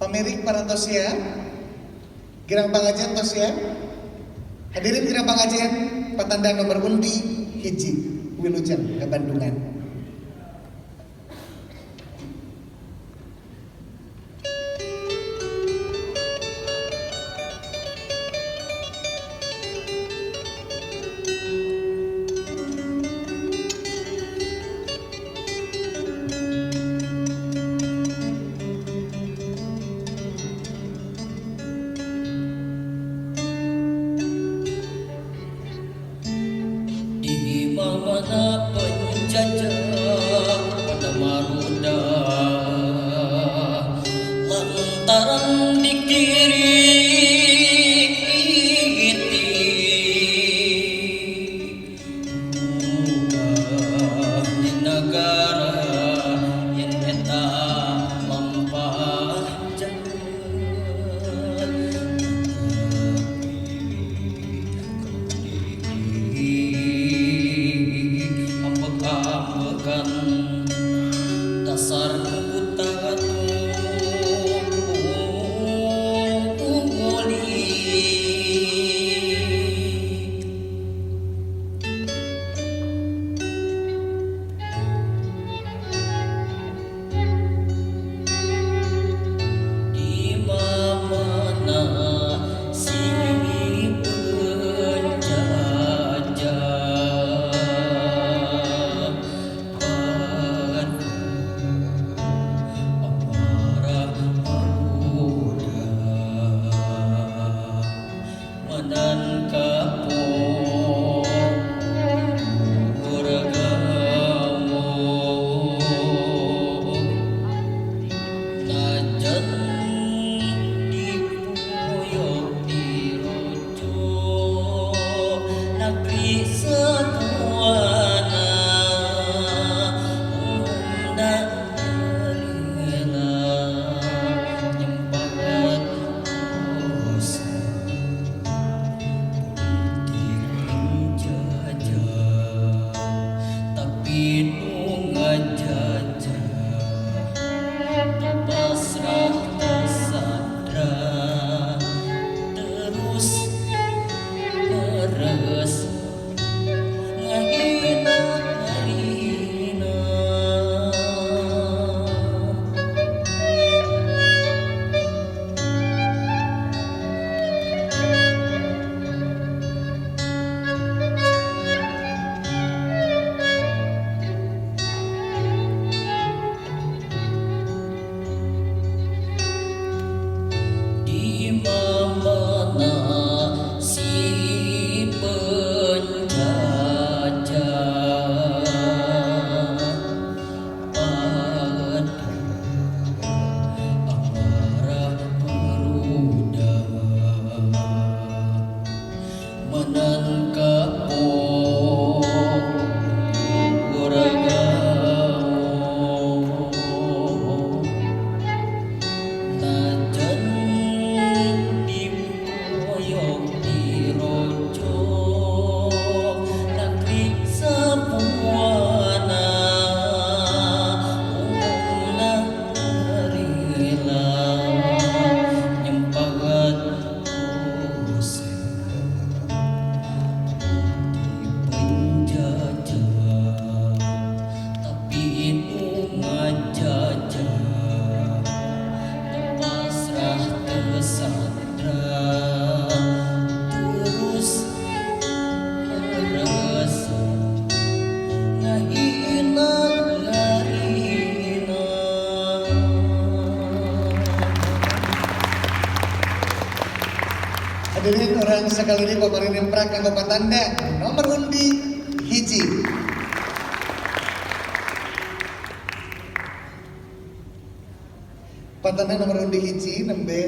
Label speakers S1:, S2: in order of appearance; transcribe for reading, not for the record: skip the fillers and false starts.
S1: pamerik parantosia, girang pangajian tosia, hadirin girang pangajian, patanda nomor undi hiji, Wilujeng ke Bandungan.
S2: Mana penjajah pada maruda lantaran dikiriti di negara yang eta lampah dasar buta di mana si dan kapok bergamo najan dipoyok dirojo negeri setuana umumna rela nyempagat dosa tapi nu ngajajah pasrah tersadra terus meres ngahina harina mana si penjajah pada amarah meruda menan kapok bergamo najan dipoyok dirojo negeri sepuana umumna rela nyempagat dosa di penjajah tapi itu ngajajah pasrah tersadra terus meres ngahina harina.
S1: Hadirin orang sekali ini pamerin prak kanggo patanda nomor undi hiji. Patanda nomor undi hiji nembe